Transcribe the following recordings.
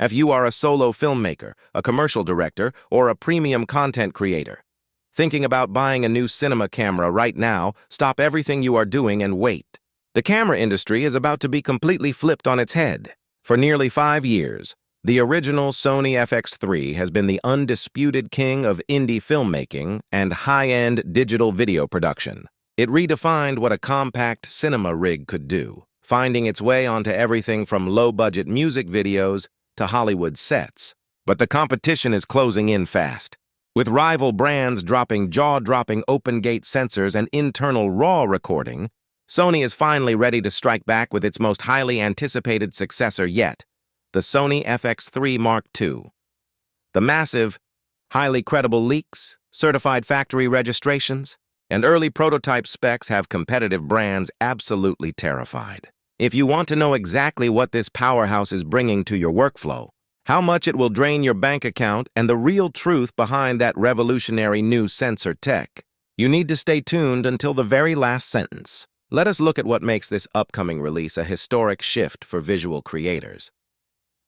If you are a solo filmmaker, a commercial director, or a premium content creator, thinking about buying a new cinema camera right now, stop everything you are doing and wait. The camera industry is about to be completely flipped on its head. For nearly 5 years, the original Sony FX3 has been the undisputed king of indie filmmaking and high-end digital video production. It redefined what a compact cinema rig could do, finding its way onto everything from low-budget music videos to Hollywood sets. But the competition is closing in fast, with rival brands dropping jaw-dropping open-gate sensors and internal RAW recording. Sony is finally ready to strike back with its most highly anticipated successor yet, the Sony FX3 Mark II. The massive, highly credible leaks, certified factory registrations, and early prototype specs have competitive brands absolutely terrified. If you want to know exactly what this powerhouse is bringing to your workflow, how much it will drain your bank account, and the real truth behind that revolutionary new sensor tech, you need to stay tuned until the very last sentence. Let us look at what makes this upcoming release a historic shift for visual creators.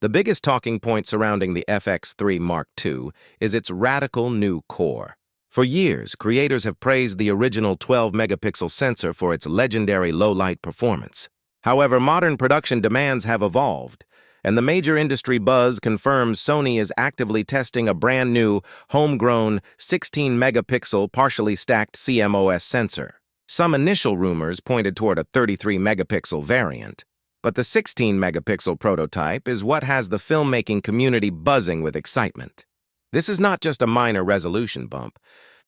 The biggest talking point surrounding the FX3 Mark II is its radical new core. For years, creators have praised the original 12-megapixel sensor for its legendary low-light performance. However, modern production demands have evolved, and the major industry buzz confirms Sony is actively testing a brand-new, homegrown, 16-megapixel partially stacked CMOS sensor. Some initial rumors pointed toward a 33-megapixel variant, but the 16-megapixel prototype is what has the filmmaking community buzzing with excitement. This is not just a minor resolution bump.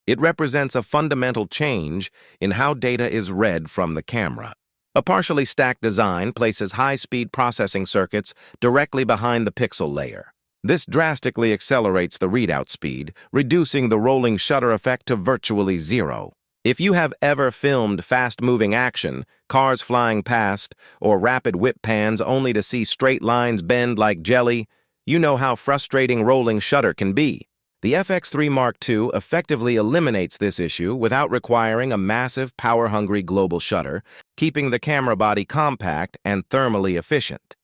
It represents a fundamental change in how data is read from the camera. A partially stacked design places high-speed processing circuits directly behind the pixel layer. This drastically accelerates the readout speed, reducing the rolling shutter effect to virtually zero. If you have ever filmed fast-moving action, cars flying past, or rapid whip pans only to see straight lines bend like jelly, you know how frustrating rolling shutter can be. The FX3 Mark II effectively eliminates this issue without requiring a massive, power-hungry global shutter, keeping the camera body compact and thermally efficient.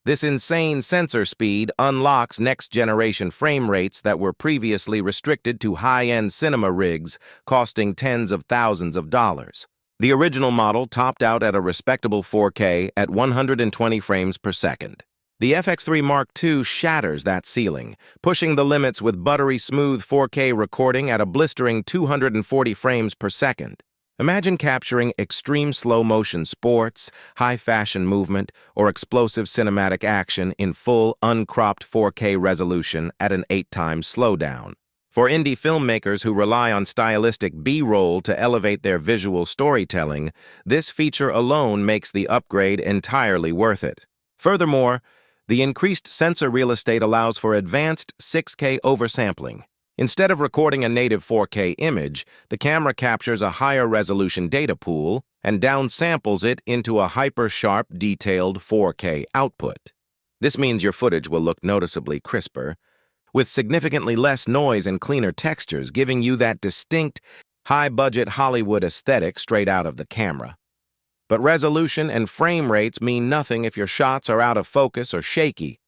This insane sensor speed unlocks next-generation frame rates that were previously restricted to high-end cinema rigs costing tens of thousands of dollars. The original model topped out at a respectable 4K at 120 frames per second. The FX3 Mark II shatters that ceiling, pushing the limits with buttery smooth 4K recording at a blistering 240 frames per second. Imagine capturing extreme slow-motion sports, high-fashion movement, or explosive cinematic action in full, uncropped 4K resolution at an 8x slowdown. For indie filmmakers who rely on stylistic B-roll to elevate their visual storytelling, this feature alone makes the upgrade entirely worth it. Furthermore, the increased sensor real estate allows for advanced 6K oversampling. Instead of recording a native 4K image, the camera captures a higher resolution data pool and downsamples it into a hyper-sharp, detailed 4K output. This means your footage will look noticeably crisper, with significantly less noise and cleaner textures, giving you that distinct, high-budget Hollywood aesthetic straight out of the camera. But resolution and frame rates mean nothing if your shots are out of focus or shaky,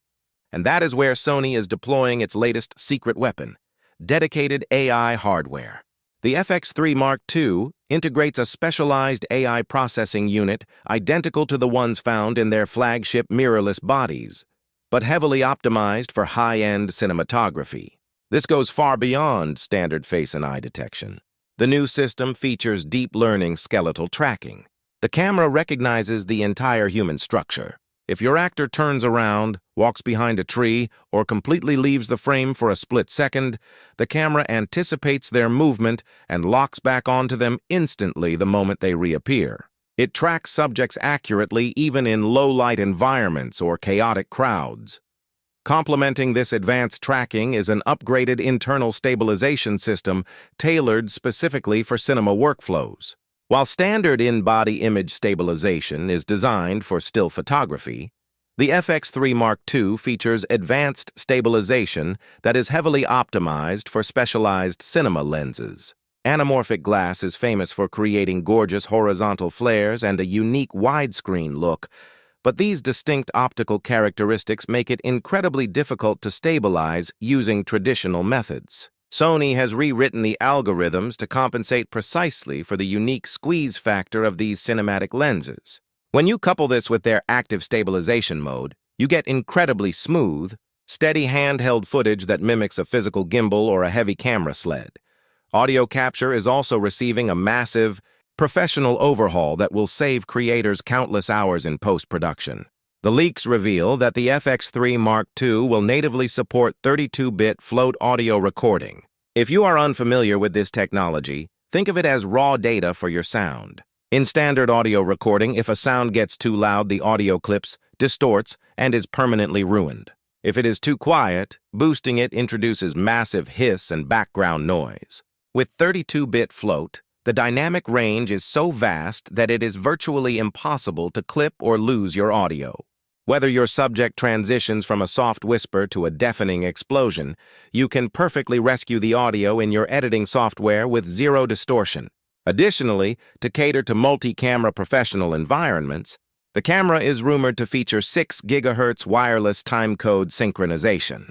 and that is where Sony is deploying its latest secret weapon: dedicated AI hardware. The FX3 Mark II integrates a specialized AI processing unit identical to the ones found in their flagship mirrorless bodies, but heavily optimized for high-end cinematography. This goes far beyond standard face and eye detection. The new system features deep learning skeletal tracking. The camera recognizes the entire human structure. If your actor turns around, walks behind a tree, or completely leaves the frame for a split second, the camera anticipates their movement and locks back onto them instantly the moment they reappear. It tracks subjects accurately even in low-light environments or chaotic crowds. Complementing this advanced tracking is an upgraded internal stabilization system tailored specifically for cinema workflows. While standard in-body image stabilization is designed for still photography, the FX3 Mark II features advanced stabilization that is heavily optimized for specialized cinema lenses. Anamorphic glass is famous for creating gorgeous horizontal flares and a unique widescreen look, but these distinct optical characteristics make it incredibly difficult to stabilize using traditional methods. Sony has rewritten the algorithms to compensate precisely for the unique squeeze factor of these cinematic lenses. When you couple this with their active stabilization mode, you get incredibly smooth, steady handheld footage that mimics a physical gimbal or a heavy camera sled. Audio capture is also receiving a massive, professional overhaul that will save creators countless hours in post-production. The leaks reveal that the FX3 Mark II will natively support 32-bit float audio recording. If you are unfamiliar with this technology, think of it as raw data for your sound. In standard audio recording, if a sound gets too loud, the audio clips, distorts, and is permanently ruined. If it is too quiet, boosting it introduces massive hiss and background noise. With 32-bit float, the dynamic range is so vast that it is virtually impossible to clip or lose your audio. Whether your subject transitions from a soft whisper to a deafening explosion, you can perfectly rescue the audio in your editing software with zero distortion. Additionally, to cater to multi-camera professional environments, the camera is rumored to feature 6 GHz wireless timecode synchronization.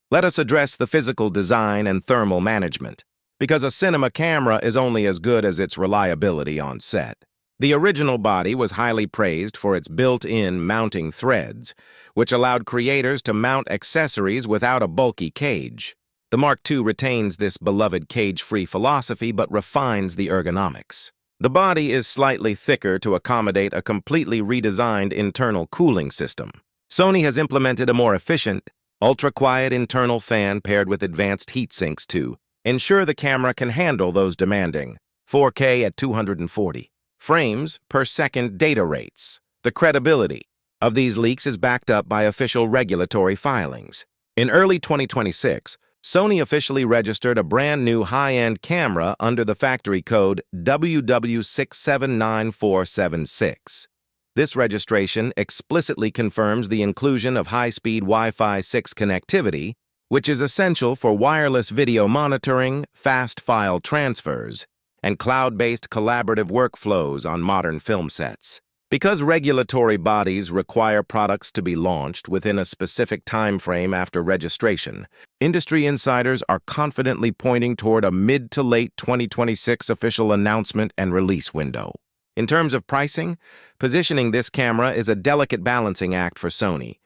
Let us address the physical design and thermal management, because a cinema camera is only as good as its reliability on set. The original body was highly praised for its built-in mounting threads, which allowed creators to mount accessories without a bulky cage. The Mark II retains this beloved cage-free philosophy but refines the ergonomics. The body is slightly thicker to accommodate a completely redesigned internal cooling system. Sony has implemented a more efficient, ultra-quiet internal fan paired with advanced heat sinks to ensure the camera can handle those demanding 4K at 240 frames per second data rates. The credibility of these leaks is backed up by official regulatory filings. In early 2026, Sony officially registered a brand new high-end camera under the factory code WW679476. This registration explicitly confirms the inclusion of high-speed Wi-Fi 6 connectivity, which is essential for wireless video monitoring, fast file transfers, and cloud-based collaborative workflows on modern film sets. Because regulatory bodies require products to be launched within a specific time frame after registration, industry insiders are confidently pointing toward a mid to late 2026 official announcement and release window. In terms of pricing, positioning this camera is a delicate balancing act for Sony.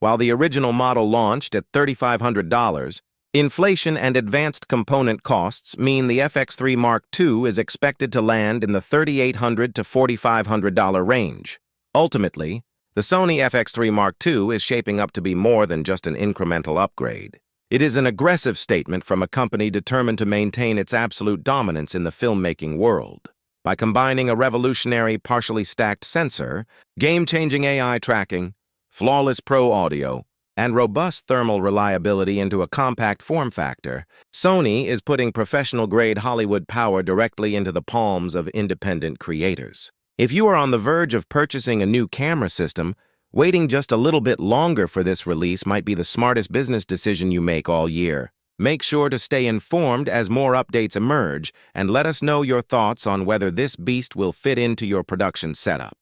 While the original model launched at $3,500, inflation and advanced component costs mean the FX3 Mark II is expected to land in the $3,800 to $4,500 range. Ultimately, the Sony FX3 Mark II is shaping up to be more than just an incremental upgrade. It is an aggressive statement from a company determined to maintain its absolute dominance in the filmmaking world. By combining a revolutionary partially stacked sensor, game-changing AI tracking, flawless pro audio, and robust thermal reliability into a compact form factor, Sony is putting professional-grade Hollywood power directly into the palms of independent creators. If you are on the verge of purchasing a new camera system, waiting just a little bit longer for this release might be the smartest business decision you make all year. Make sure to stay informed as more updates emerge, and let us know your thoughts on whether this beast will fit into your production setup.